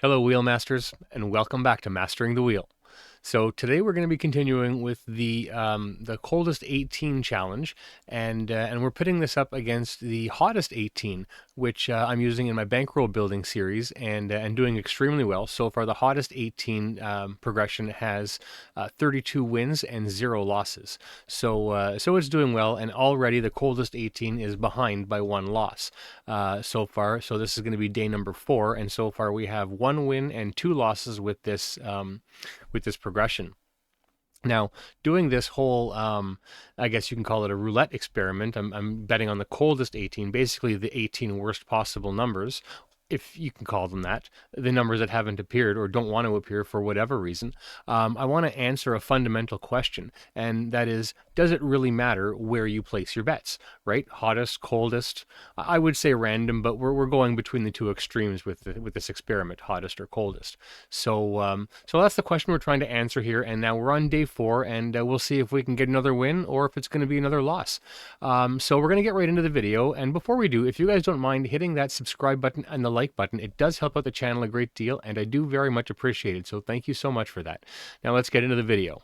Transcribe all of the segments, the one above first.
Hello, Wheel Masters, and welcome back to Mastering the Wheel. So today we're going to be continuing with the Coldest 18 challenge, and we're putting this up against the Hottest 18, which I'm using in my bankroll building series, and doing extremely well so far. The Hottest 18 progression has 32 wins and 0 losses, so it's doing well. And already the Coldest 18 is behind by 1 loss so far. So this is going to be day number 4, and so far we have 1 win and 2 losses with this progression. Now, doing this whole, I guess you can call it a roulette experiment, I'm betting on the Coldest 18, basically the 18 worst possible numbers, if you can call them that, the numbers that haven't appeared or don't want to appear for whatever reason. I want to answer a fundamental question, and that is, does it really matter where you place your bets, right? Hottest, coldest, I would say random, but we're going between the two extremes with this experiment, hottest or coldest. So that's the question we're trying to answer here, and now we're on day 4, and we'll see if we can get another win or if it's going to be another loss. So we're going to get right into the video, and before we do, if you guys don't mind hitting that subscribe button and the like button, it does help out the channel a great deal, and I do very much appreciate it, so thank you so much for that. Now let's get into the video.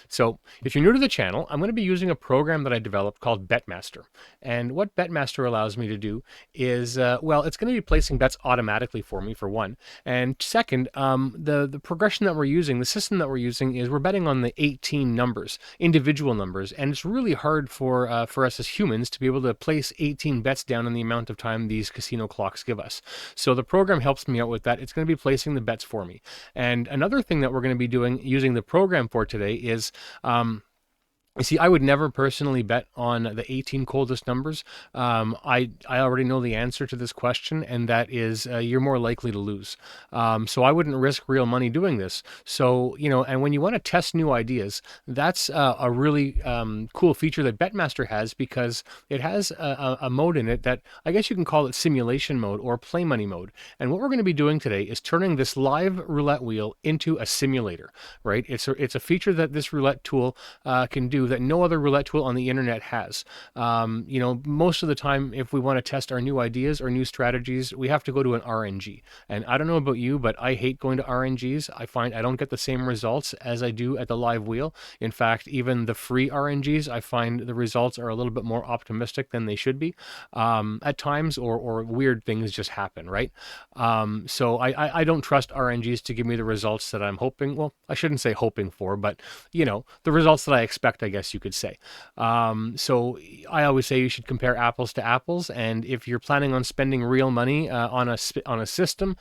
So if you're new to the channel, I'm going to be using a program that I developed called BetMaster. And what BetMaster allows me to do is, well, it's going to be placing bets automatically for me, for one. And second, the progression that we're using, the system that we're using, is we're betting on the 18 numbers, individual numbers. And it's really hard for us as humans to be able to place 18 bets down in the amount of time these casino clocks give us. So the program helps me out with that. It's going to be placing the bets for me. And another thing that we're going to be doing, using the program for today, is you see, I would never personally bet on the 18 coldest numbers. I already know the answer to this question, and that is you're more likely to lose. So I wouldn't risk real money doing this. So, and when you want to test new ideas, that's a really cool feature that BetMaster has, because it has a mode in it that I guess you can call it simulation mode or play money mode. And what we're going to be doing today is turning this live roulette wheel into a simulator, right? It's a feature that this roulette tool can do that no other roulette tool on the internet has. Most of the time, if we want to test our new ideas or new strategies, we have to go to an RNG. And I don't know about you, but I hate going to RNGs. I find I don't get the same results as I do at the live wheel. In fact, even the free RNGs, I find the results are a little bit more optimistic than they should be at times, or weird things just happen, right? So I don't trust RNGs to give me the results that I'm hoping. Well, I shouldn't say hoping for, but the results that I expect, I guess you could say. So I always say you should compare apples to apples, and if you're planning on spending real money on a system,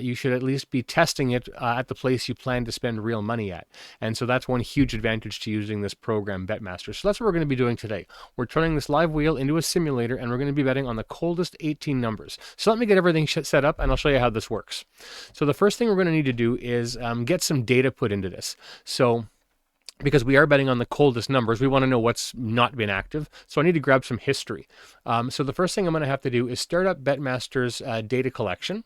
you should at least be testing it at the place you plan to spend real money at. And so that's one huge advantage to using this program, BetMaster. So that's what we're going to be doing today. We're turning this live wheel into a simulator, and we're going to be betting on the coldest 18 numbers. So let me get everything set up, and I'll show you how this works. So the first thing we're going to need to do is get some data put into this. So because we are betting on the coldest numbers, we want to know what's not been active. So I need to grab some history. So the first thing I'm going to have to do is start up BetMaster's data collection.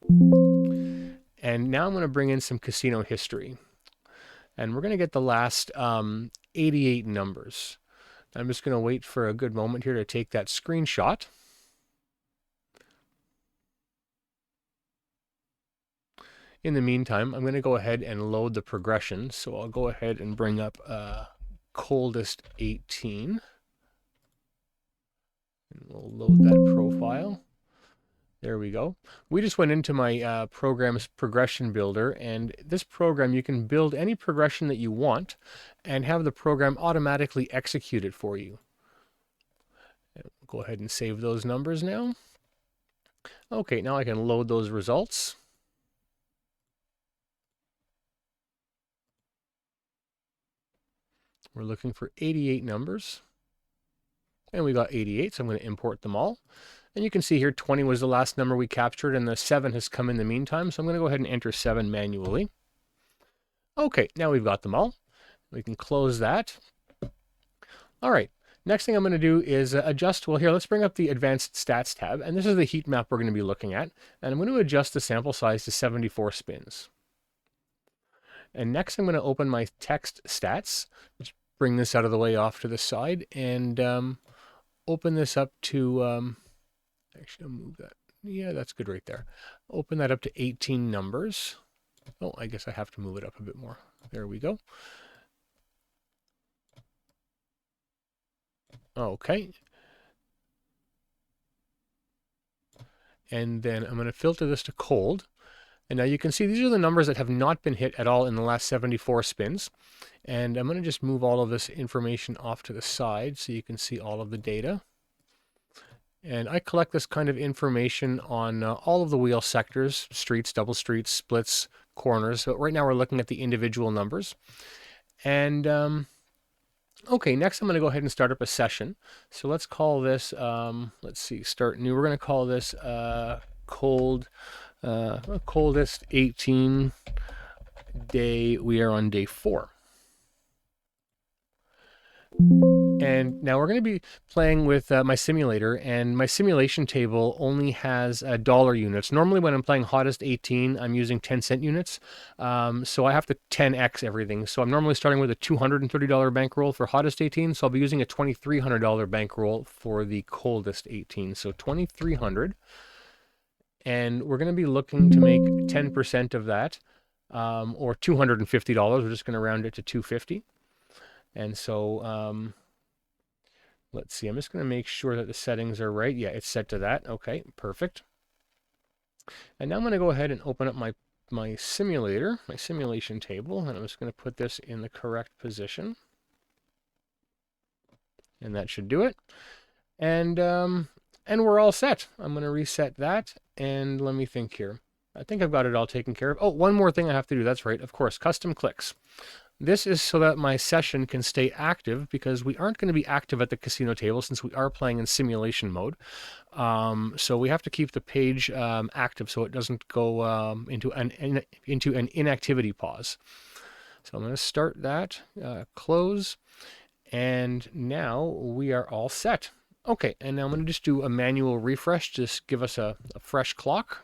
And now I'm going to bring in some casino history. And we're going to get the last 88 numbers. I'm just going to wait for a good moment here to take that screenshot. In the meantime, I'm going to go ahead and load the progression. So I'll go ahead and bring up Coldest 18. And we'll load that profile. There we go. We just went into my program's progression builder, and this program, you can build any progression that you want and have the program automatically execute it for you. And we'll go ahead and save those numbers now. Okay, now I can load those results. We're looking for 88 numbers, and we got 88, so I'm going to import them all. And you can see here 20 was the last number we captured, and the 7 has come in the meantime, so I'm going to go ahead and enter 7 manually. Okay, now we've got them all. We can close that. All right, next thing I'm going to do is adjust, well here, let's bring up the Advanced Stats tab, and this is the heat map we're going to be looking at, and I'm going to adjust the sample size to 74 spins. And next I'm going to open my text stats, just bring this out of the way off to the side, and open this up to, actually I'll move that Yeah, that's good right there. Open that up to 18 numbers. Oh, I guess I have to move it up a bit more. There we go. Okay. And then I'm going to filter this to cold. And now you can see these are the numbers that have not been hit at all in the last 74 spins. And I'm going to just move all of this information off to the side so you can see all of the data. And I collect this kind of information on all of the wheel sectors, streets, double streets, splits, corners. So right now we're looking at the individual numbers. And okay, next I'm going to go ahead and start up a session. So let's call this, let's see, start new. We're going to call this Coldest 18 day. We are on day 4. And now we're going to be playing with my simulator, and my simulation table only has dollar units. Normally when I'm playing Hottest 18, I'm using 10-cent units. So I have to 10x everything. So I'm normally starting with a $230 bankroll for Hottest 18. So I'll be using a $2,300 bankroll for the Coldest 18. So 2,300. And we're going to be looking to make 10% of that, or $250. We're just going to round it to 250. And so let's see, I'm just going to make sure that the settings are right. Yeah, it's set to that. Okay, perfect. And now I'm going to go ahead and open up my simulator, my simulation table, and I'm just going to put this in the correct position. And that should do it. And we're all set. I'm going to reset that, and let me think here. I think I've got it all taken care of. Oh, one more thing I have to do. That's right, of course, custom clicks. This is so that my session can stay active, because we aren't going to be active at the casino table since we are playing in simulation mode. So we have to keep the page active so it doesn't go into an inactivity pause. So I'm going to start that, close, and now we are all set. Okay, and now I'm going to just do a manual refresh, just give us a fresh clock.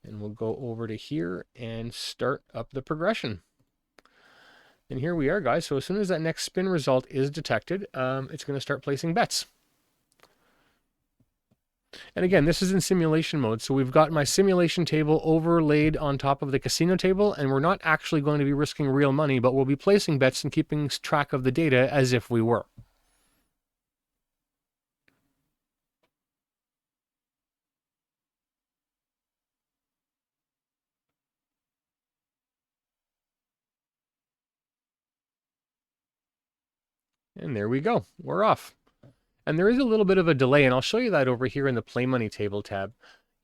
And we'll go over to here and start up the progression. And here we are, guys. So as soon as that next spin result is detected, it's going to start placing bets. And again, this is in simulation mode. So we've got my simulation table overlaid on top of the casino table, and we're not actually going to be risking real money, but we'll be placing bets and keeping track of the data as if we were. And there we go. We're off. And there is a little bit of a delay, and I'll show you that over here in the Play Money table tab.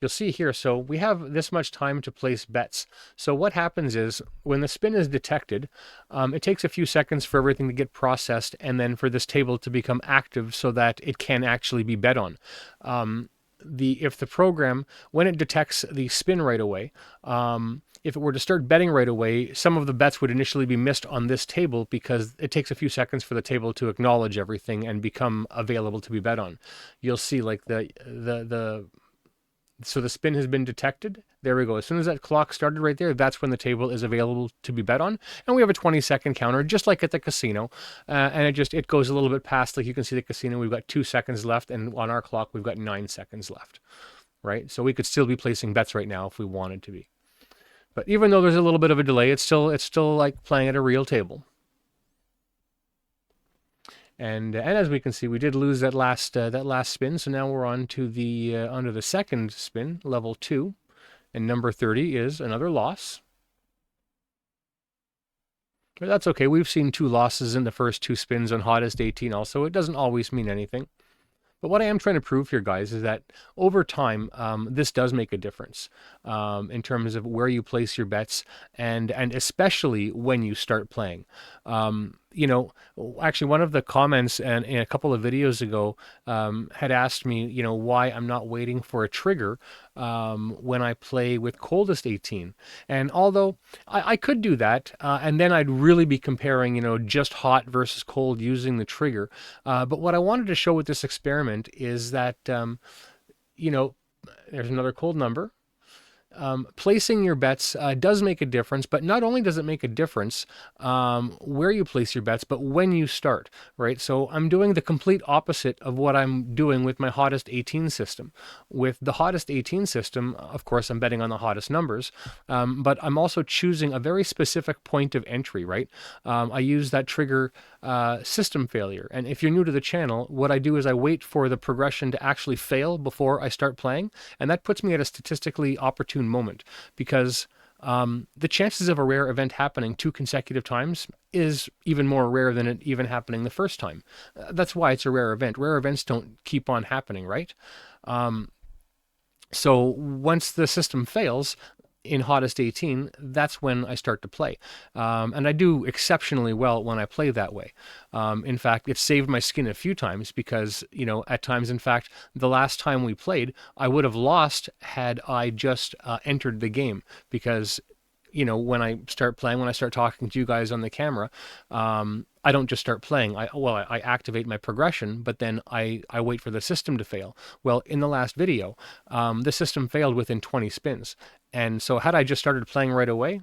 You'll see here, so we have this much time to place bets. So what happens is, when the spin is detected, it takes a few seconds for everything to get processed and then for this table to become active so that it can actually be bet on. If the program, when it detects the spin right away, if it were to start betting right away, some of the bets would initially be missed on this table because it takes a few seconds for the table to acknowledge everything and become available to be bet on. You'll see like so the spin has been detected. There we go. As soon as that clock started right there, that's when the table is available to be bet on. And we have a 20-second counter, just like at the casino. And it goes a little bit past, like you can see the casino, we've got 2 seconds left, and on our clock, we've got 9 seconds left, right? So we could still be placing bets right now if we wanted to be. But even though there's a little bit of a delay, it's still like playing at a real table. And as we can see, we did lose that last spin. So now we're on to the second spin, level 2, and number 30 is another loss. But that's okay. We've seen 2 losses in the first 2 spins on Hottest 18 also. It doesn't always mean anything. But what I am trying to prove here, guys, is that over time, this does make a difference in terms of where you place your bets, and especially when you start playing. You know, actually, one of the comments and in a couple of videos ago had asked me, you know, why I'm not waiting for a trigger when I play with Coldest 18. And although I could do that, and then I'd really be comparing, you know, just hot versus cold using the trigger. But what I wanted to show with this experiment is that, you know, there's another cold number. placing your bets does make a difference, but not only does it make a difference where you place your bets, but when you start, right? So I'm doing the complete opposite of what I'm doing with my hottest 18 system. With the hottest 18 system, of course, I'm betting on the hottest numbers, but I'm also choosing a very specific point of entry, right? I use that trigger system failure. And if you're new to the channel, what I do is I wait for the progression to actually fail before I start playing. And that puts me at a statistically opportune moment because the chances of a rare event happening 2 consecutive times is even more rare than it even happening the first time. That's why it's a rare event. Rare events don't keep on happening, right? So once the system fails, in hottest 18, that's when I start to play. And I do exceptionally well when I play that way. In fact, it saved my skin a few times because, at times, in fact, the last time we played, I would have lost had I just entered the game because when I start playing, when I start talking to you guys on the camera, I don't just start playing. I activate my progression, but then I wait for the system to fail. Well, in the last video, the system failed within 20 spins. And so had I just started playing right away,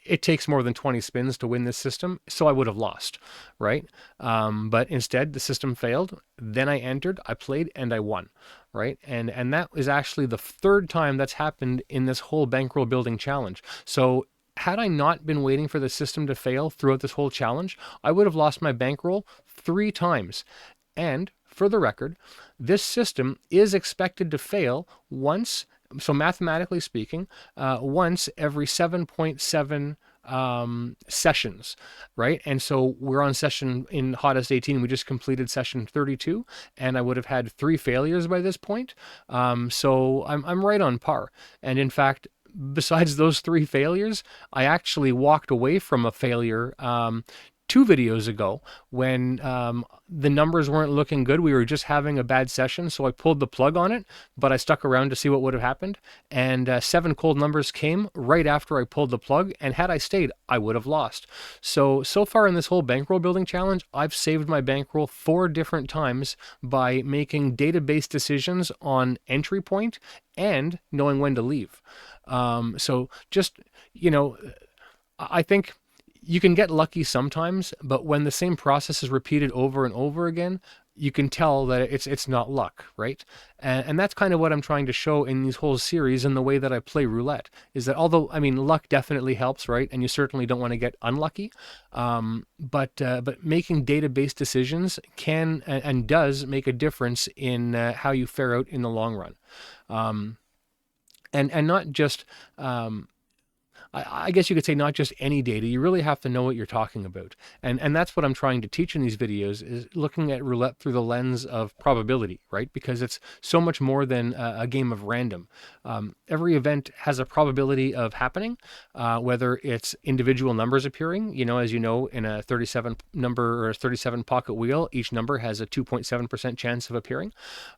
it takes more than 20 spins to win this system, so I would have lost, right? But instead, the system failed. Then I entered, I played, and I won, right? And that is actually the 3rd time that's happened in this whole bankroll building challenge. So had I not been waiting for the system to fail throughout this whole challenge, I would have lost my bankroll 3 times. And for the record, this system is expected to fail once. So mathematically speaking, once every 7.7 sessions, right? And so we're on session in hottest 18. We just completed session 32, and I would have had 3 failures by this point. So I'm right on par. And in fact, besides those 3 failures, I actually walked away from a failure 2 videos ago when the numbers weren't looking good. We were just having a bad session, so I pulled the plug on it, but I stuck around to see what would have happened. And 7 cold numbers came right after I pulled the plug, and had I stayed, I would have lost. So far in this whole bankroll building challenge, I've saved my bankroll 4 different times by making database decisions on entry point and knowing when to leave. So just, I think you can get lucky sometimes, but when the same process is repeated over and over again, you can tell that it's not luck, right? And that's kind of what I'm trying to show in these whole series and the way that I play roulette, is that although, luck definitely helps, right? And you certainly don't want to get unlucky, but making database decisions can and does make a difference in how you fare out in the long run. And not just... I guess you could say not just any data. You really have to know what you're talking about. And that's what I'm trying to teach in these videos, is looking at roulette through the lens of probability, right? Because it's so much more than a game of random. Every event has a probability of happening, whether it's individual numbers appearing. As you know, in a 37 number or a 37 pocket wheel, each number has a 2.7% chance of appearing,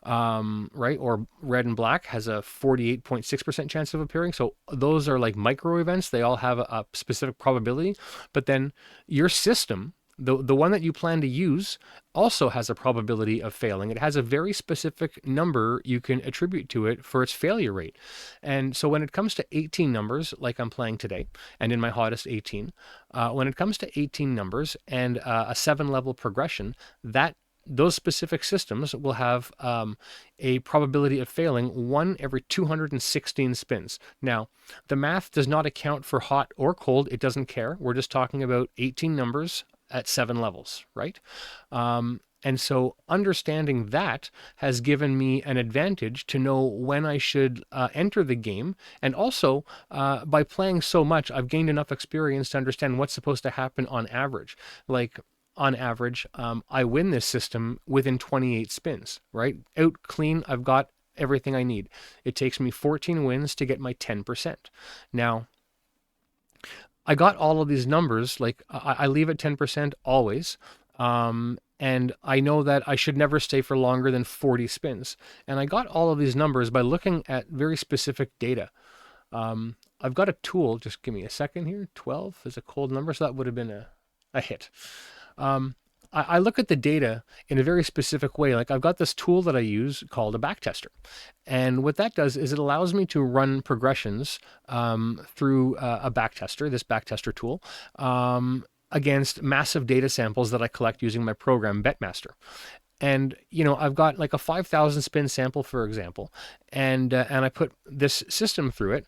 right? Or red and black has a 48.6% chance of appearing. So those are like micro events. They all have a specific probability, but then your system, the one that you plan to use, also has a probability of failing. It has a very specific number you can attribute to it for its failure rate. And so when it comes to 18 numbers, like I'm playing today, and in my hottest 18, when it comes to 18 numbers and a 7-level progression, those specific systems will have a probability of failing 1 every 216 spins. Now, the math does not account for hot or cold. It doesn't care. We're just talking about 18 numbers at 7 levels, right? And so understanding that has given me an advantage to know when I should enter the game. And also, by playing so much, I've gained enough experience to understand what's supposed to happen on average. Like, on average, I win this system within 28 spins, right? Out clean, I've got everything I need. It takes me 14 wins to get my 10%. Now, I got all of these numbers, like I leave at 10% always, and I know that I should never stay for longer than 40 spins. And I got all of these numbers by looking at very specific data. I've got a tool, just give me a second here. 12 is a cold number, so that would have been a hit. I look at the data in a very specific way. Like I've got this tool that I use called a backtester. And what that does is it allows me to run progressions through a backtester, this backtester tool, against massive data samples that I collect using my program Betmaster. And I've got like a 5,000 spin sample, for example, and I put this system through it,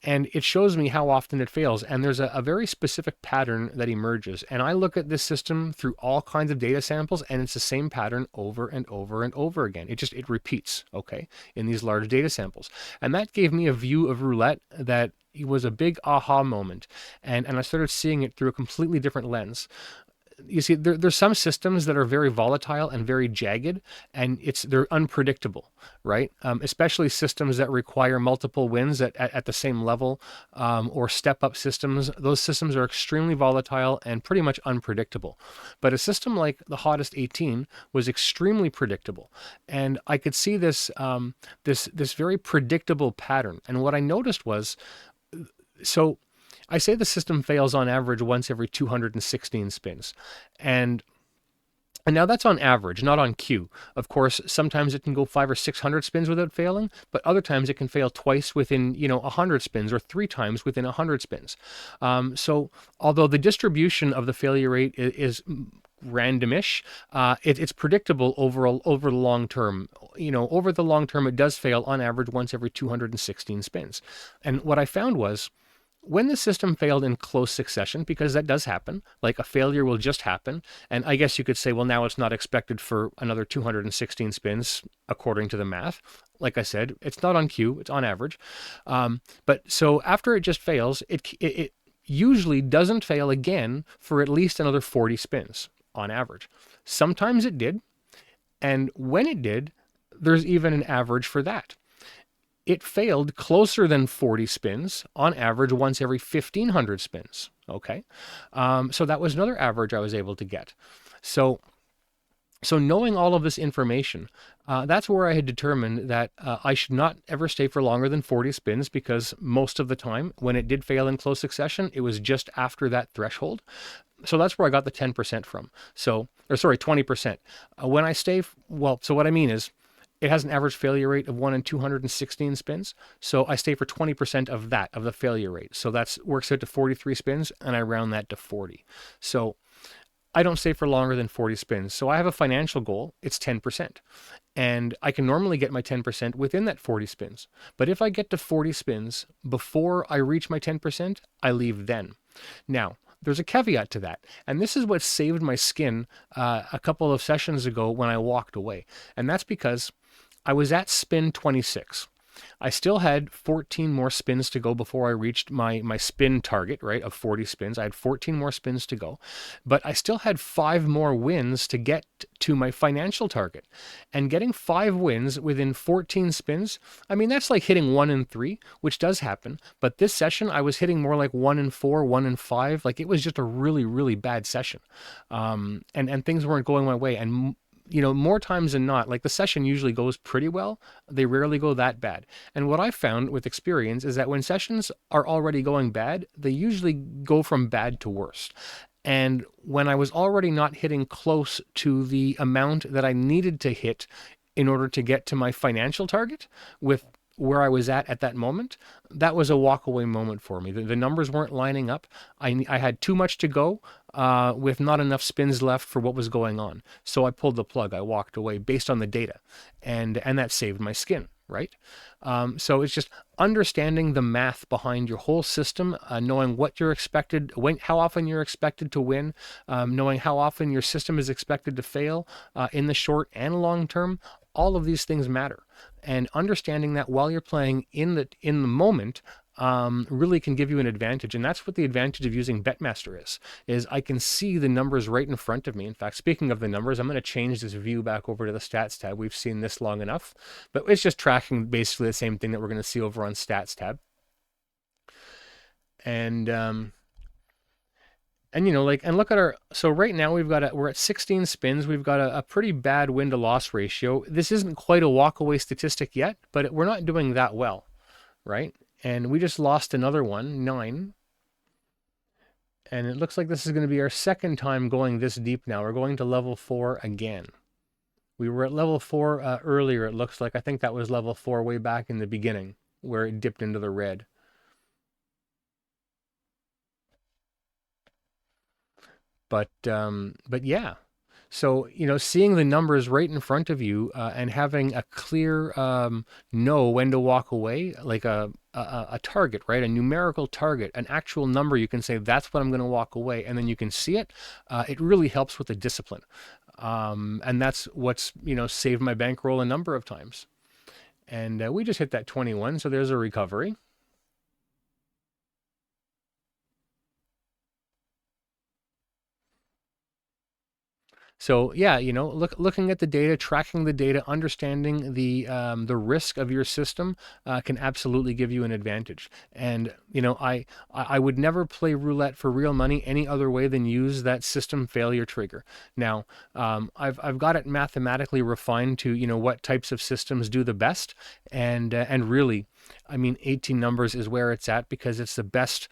and it shows me how often it fails. And there's a very specific pattern that emerges. And I look at this system through all kinds of data samples, and it's the same pattern over and over and over again. It repeats, okay, in these large data samples. And that gave me a view of roulette that was a big aha moment. And I started seeing it through a completely different lens. You see, there's some systems that are very volatile and very jagged, and they're unpredictable, right? Especially systems that require multiple wins at the same level, or step-up systems. Those systems are extremely volatile and pretty much unpredictable. But a system like the Hottest 18 was extremely predictable, and I could see this very predictable pattern. And what I noticed was, so I say the system fails on average once every 216 spins. And now that's on average, not on cue. Of course, sometimes it can go 500 or 600 spins without failing, but other times it can fail twice within 100 spins, or 3 times within 100 spins. So although the distribution of the failure rate is randomish, it's predictable over the long term. Over the long term, it does fail on average once every 216 spins. And what I found was, when the system failed in close succession, because that does happen, like a failure will just happen, and I guess you could say, well, now it's not expected for another 216 spins according to the math. Like I said, it's not on cue, it's on average. But so after it just fails, it usually doesn't fail again for at least another 40 spins on average. Sometimes it did, and when it did, there's even an average for that. It failed closer than 40 spins on average once every 1,500 spins. Okay. So that was another average I was able to get. So knowing all of this information, that's where I had determined that I should not ever stay for longer than 40 spins, because most of the time when it did fail in close succession, it was just after that threshold. So that's where I got the 10% from. 20%. When I stay, so what I mean is, it has an average failure rate of 1 in 216 spins. So I stay for 20% of that, of the failure rate. So that works out to 43 spins, and I round that to 40. So I don't stay for longer than 40 spins. So I have a financial goal. It's 10%. And I can normally get my 10% within that 40 spins. But if I get to 40 spins before I reach my 10%, I leave then. Now, there's a caveat to that. And this is what saved my skin a couple of sessions ago when I walked away. And that's because I was at spin 26. I still had 14 more spins to go before I reached my spin target, right, of 40 spins. I had 14 more spins to go, but I still had 5 more wins to get to my financial target. And getting 5 wins within 14 spins, I mean, that's like hitting 1 in 3, which does happen. But this session, I was hitting more like 1 in 4, 1 in 5. Like, it was just a really, really bad session. And things weren't going my way. And more times than not, like, the session usually goes pretty well. They rarely go that bad. And what I've found with experience is that when sessions are already going bad, they usually go from bad to worse. And when I was already not hitting close to the amount that I needed to hit in order to get to my financial target with where I was at that moment, that was a walk-away moment for me. The numbers weren't lining up. I had too much to go with not enough spins left for what was going on. So I pulled the plug. I walked away based on the data, and that saved my skin, right? So it's just understanding the math behind your whole system, knowing what you're expected, how often you're expected to win, knowing how often your system is expected to fail in the short and long term. All of these things matter, and understanding that while you're playing in the moment really can give you an advantage. And that's what the advantage of using Betmaster is I can see the numbers right in front of me. In fact, speaking of the numbers, I'm going to change this view back over to the stats tab. We've seen this long enough, but it's just tracking basically the same thing that we're going to see over on stats tab. And look at so right now we're at 16 spins. We've got a pretty bad win to loss ratio. This isn't quite a walkaway statistic yet, but we're not doing that well, right? And we just lost another one, 9. And it looks like this is going to be our second time going this deep now. We're going to level 4 again. We were at level 4 earlier, it looks like. I think that was level 4 way back in the beginning, where it dipped into the red. But yeah. So, seeing the numbers right in front of you and having a clear know when to walk away, like a target, right? A numerical target, an actual number you can say, that's what I'm going to walk away. And then you can see it. It really helps with the discipline. And that's what's, saved my bankroll a number of times. And we just hit that 21. So there's a recovery. So yeah, looking at the data, tracking the data, understanding the risk of your system can absolutely give you an advantage. And I would never play roulette for real money any other way than use that system failure trigger. Now, I've got it mathematically refined to what types of systems do the best, and really, I mean, 18 numbers is where it's at because it's the best.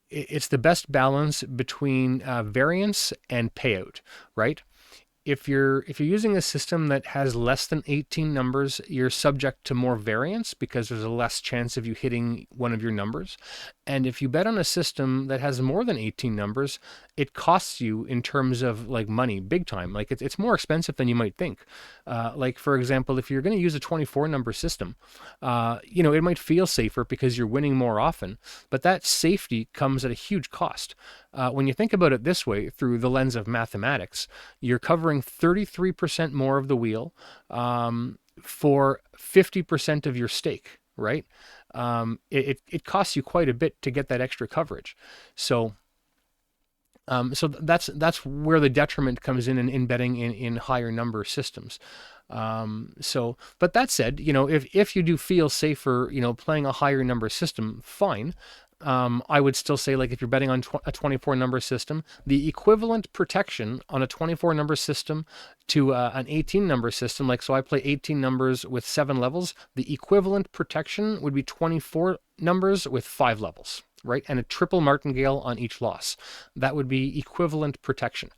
It's the best balance between variance and payout, right? If you're using a system that has less than 18 numbers, you're subject to more variance because there's a less chance of you hitting one of your numbers. And if you bet on a system that has more than 18 numbers, it costs you in terms of like money, big time. Like it's more expensive than you might think. Like for example, if you're going to use a 24 number system, it might feel safer because you're winning more often, but that safety comes at a huge cost. When you think about it this way, through the lens of mathematics, you're covering 33% more of the wheel for 50% of your stake, right? It costs you quite a bit to get that extra coverage. So that's where the detriment comes in betting in higher number systems. But that said, if you do feel safer, playing a higher number system, fine. I would still say, like, if you're betting on a 24 number system, the equivalent protection on a 24 number system to an 18 number system, like, so I play 18 numbers with 7 levels, the equivalent protection would be 24 numbers with 5 levels, right? And a triple martingale on each loss. That would be equivalent protection.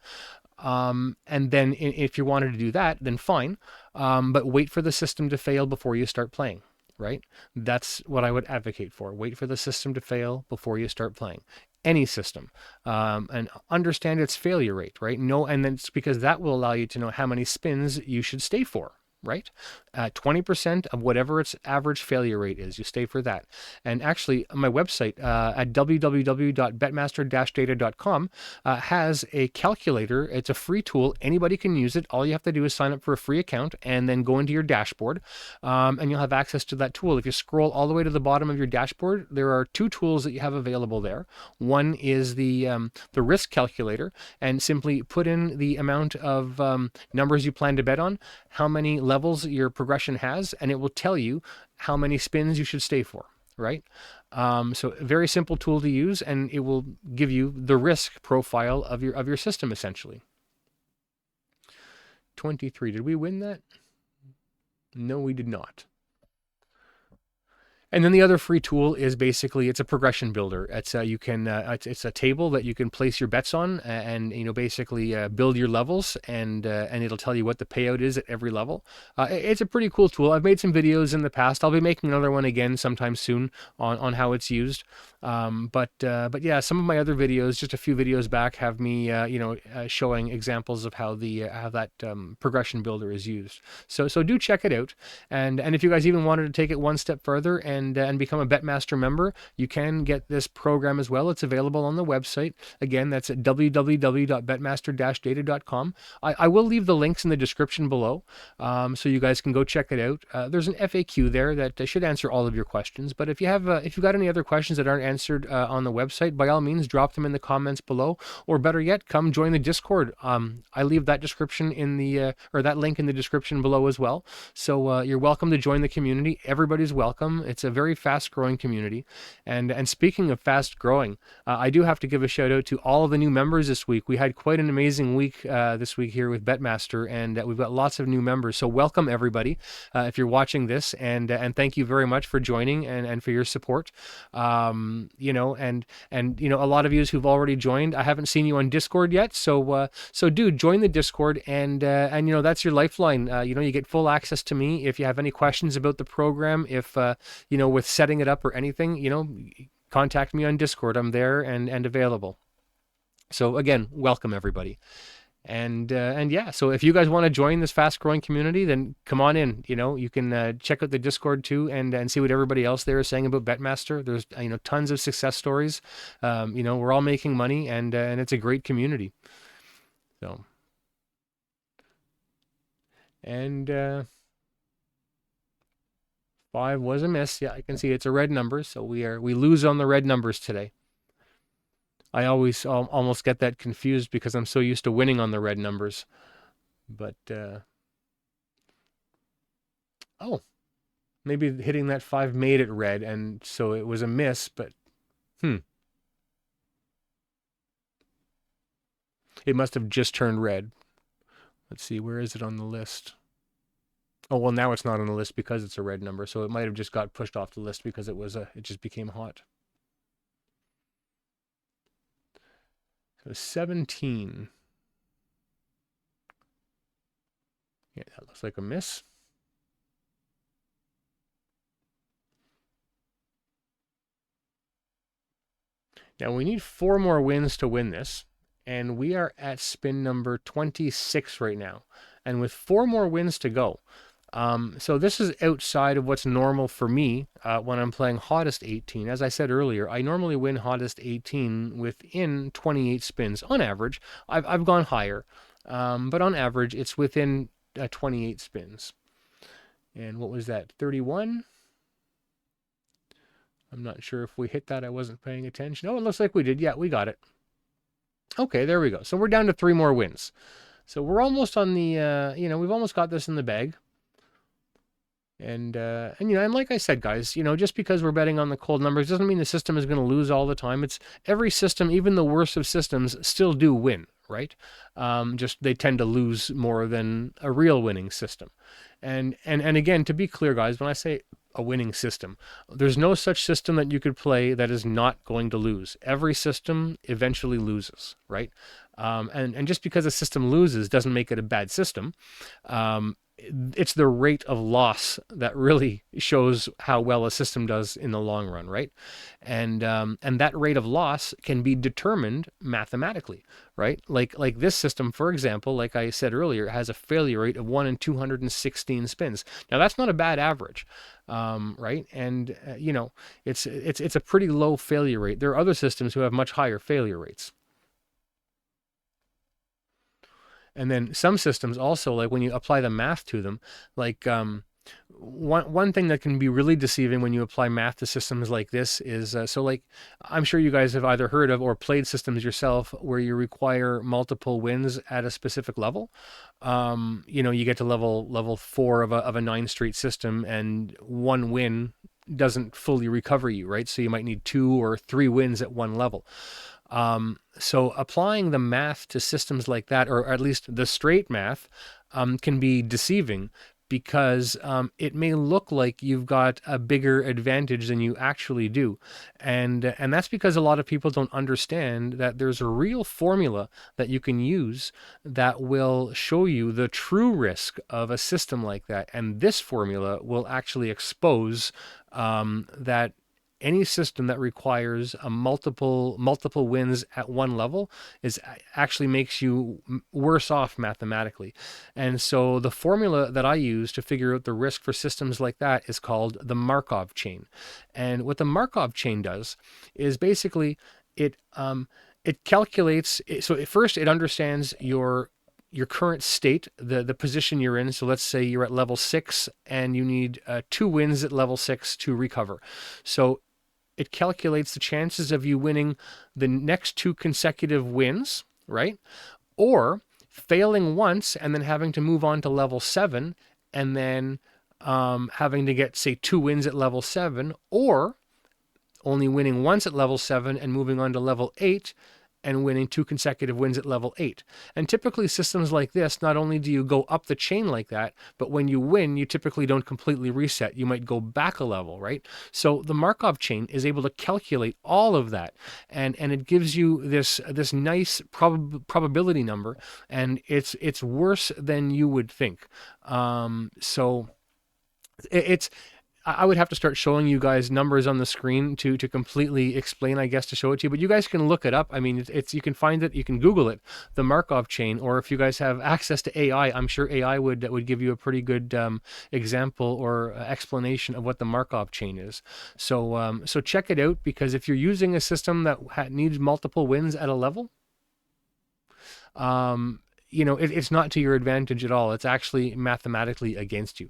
And then if you wanted to do that, then fine. But wait for the system to fail before you start playing, right? That's what I would advocate for. Wait for the system to fail before you start playing. Any system, and understand its failure rate, right? And then it's because that will allow you to know how many spins you should stay for, right? 20% of whatever its average failure rate is, you stay for that. And actually, my website at www.betmaster-data.com has a calculator. It's a free tool. Anybody can use it. All you have to do is sign up for a free account and then go into your dashboard, and you'll have access to that tool. If you scroll all the way to the bottom of your dashboard, there are 2 tools that you have available there. One is the risk calculator, and simply put in the amount of numbers you plan to bet on, how many levels your progression has, and it will tell you how many spins you should stay for, right? So a very simple tool to use, and it will give you the risk profile of your system, essentially. 23. Did we win that? No, we did not. And then the other free tool is basically, it's a progression builder. It's it's a table that you can place your bets on, and basically build your levels, and it'll tell you what the payout is at every level. It's a pretty cool tool. I've made some videos in the past. I'll be making another one again sometime soon on how it's used. But yeah, some of my other videos, just a few videos back, have me showing examples of how that progression builder is used. So do check it out. And if you guys even wanted to take it one step further and become a Betmaster member, you can get this program as well. It's available on the website. Again, that's at www.betmaster-data.com. I will leave the links in the description below, so you guys can go check it out. There's an FAQ there that should answer all of your questions. But if you've got any other questions that aren't answered on the website, by all means, drop them in the comments below, or better yet, come join the Discord. I leave that description that link in the description below as well. So you're welcome to join the community. Everybody's welcome. It's a very fast growing community. And speaking of fast growing, I do have to give a shout out to all of the new members this week. We had quite an amazing week this week here with BetMaster, and we've got lots of new members. So welcome everybody if you're watching this, and thank you very much for joining and for your support. You know, and you know, a lot of you who've already joined, I haven't seen you on Discord yet, so dude, join the Discord, and you know, that's your lifeline. You know, you get full access to me if you have any questions about the program, if you know, with setting it up or anything, you know, contact me on Discord. I'm there and available. So again, welcome everybody. And yeah, so if you guys want to join this fast growing community, then come on in. You know, you can check out the Discord too, and see what everybody else there is saying about BetMaster. There's, you know, tons of success stories. You know, we're all making money, and it's a great community. So, and 5 was a miss. Yeah, I can see it's a red number, so we lose on the red numbers today. I always almost get that confused because I'm so used to winning on the red numbers. But oh, maybe hitting that 5 made it red, and so it was a miss. But it must have just turned red. Let's see, where is it on the list? Oh, well, now it's not on the list because it's a red number, so it might have just got pushed off the list because it just became hot. So 17. Yeah, that looks like a miss. Now we need 4 more wins to win this, and we are at spin number 26 right now. And with 4 more wins to go, so this is outside of what's normal for me when I'm playing Hottest 18. As I said earlier, I normally win Hottest 18 within 28 spins on average. I've gone higher, but on average it's within 28 spins. And what was that, 31? I'm not sure if we hit that. I wasn't paying attention. Oh, it looks like we did. Yeah, we got it. Okay, there we go. So we're down to 3 more wins. So we're almost on the, you know, we've almost got this in the bag. And you know, and like I said, guys, you know, just because we're betting on the cold numbers doesn't mean the system is going to lose all the time. It's every system, even the worst of systems, still do win, right? Just they tend to lose more than a real winning system. And again, to be clear, guys, when I say a winning system, there's no such system that you could play that is not going to lose. Every system eventually loses, right? And just because a system loses doesn't make it a bad system. It's the rate of loss that really shows how well a system does in the long run, right? And that rate of loss can be determined mathematically, right? Like this system, for example, like I said earlier, has a failure rate of 1 in 216 spins. Now that's not a bad average, right? And you know, it's a pretty low failure rate. There are other systems who have much higher failure rates. And then some systems also, like when you apply the math to them, like one thing that can be really deceiving when you apply math to systems like this is, so like I'm sure you guys have either heard of or played systems yourself where you require multiple wins at a specific level. You know, you get to level 4 of a 9-street system, and 1 win doesn't fully recover you, right? So you might need 2 or 3 wins at one level. So applying the math to systems like that, or at least the straight math, can be deceiving because it may look like you've got a bigger advantage than you actually do. And that's because a lot of people don't understand that there's a real formula that you can use that will show you the true risk of a system like that. And this formula will actually expose that any system that requires a multiple wins at one level is actually makes you worse off mathematically. And so the formula that I use to figure out the risk for systems like that is called the Markov chain. And what the Markov chain does is basically it calculates. So first it understands your current state, the position you're in. So let's say you're at level 6 and you need 2 wins at level 6 to recover. So it calculates the chances of you winning the next 2 consecutive wins, right? Or failing once and then having to move on to level 7 and then having to get, say, 2 wins at level 7, or only winning once at level 7 and moving on to level 8 and winning 2 consecutive wins at level 8. And typically systems like this, not only do you go up the chain like that, but when you win, you typically don't completely reset. You might go back a level, right? So the Markov chain is able to calculate all of that, and it gives you this nice probability number, and it's worse than you would think. So it's I would have to start showing you guys numbers on the screen to completely explain, I guess, to show it to you. But you guys can look it up. I mean, it's you can find it, you can Google it, the Markov chain, or if you guys have access to AI, I'm sure AI would give you a pretty good example or explanation of what the Markov chain is. So so check it out, because if you're using a system that needs multiple wins at a level, you know, it's not to your advantage at all. It's actually mathematically against you.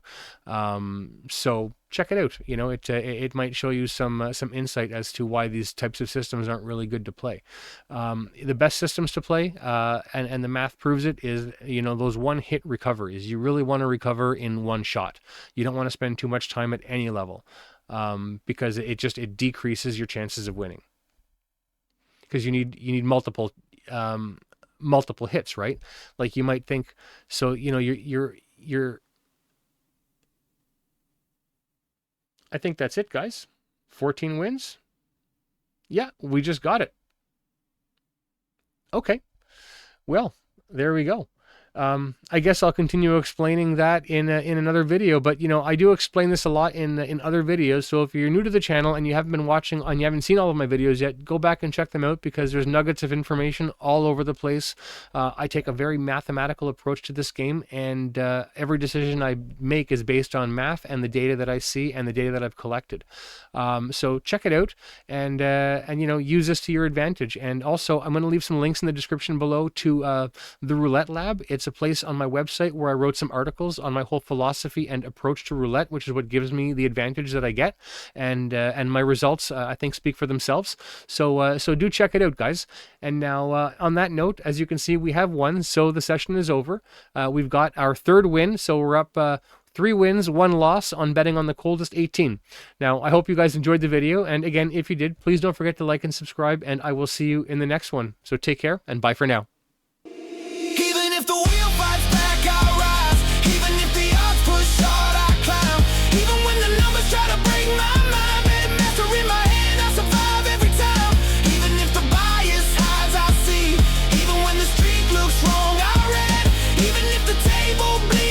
So check it out. You know, it might show you some insight as to why these types of systems aren't really good to play. The best systems to play, and the math proves it, is, you know, those one-hit recoveries. You really want to recover in one shot. You don't want to spend too much time at any level, because it decreases your chances of winning. Because you need multiple hits, right? Like you might think, so, you know, you're I think that's it, guys. 14 wins. Yeah, we just got it. Okay. Well, there we go. I guess I'll continue explaining that in another video, but you know, I do explain this a lot in other videos. So if you're new to the channel and you haven't been watching and you haven't seen all of my videos yet, go back and check them out, because there's nuggets of information all over the place. I take a very mathematical approach to this game, and every decision I make is based on math and the data that I see and the data that I've collected. So check it out, and you know, use this to your advantage. And also, I'm going to leave some links in the description below to the Roulette Lab. It's a place on my website where I wrote some articles on my whole philosophy and approach to roulette, which is what gives me the advantage that I get, and my results, I think, speak for themselves. So so do check it out, guys. And now, on that note, as you can see, we have won, so the session is over. We've got our 3rd win, so we're up 3 wins, 1 loss on betting on the Coldest 18. Now, I hope you guys enjoyed the video, and again, if you did, please don't forget to like and subscribe, and I will see you in the next one. So take care, and bye for now. Even when the street looks wrong, I read. Even if the table bleeds.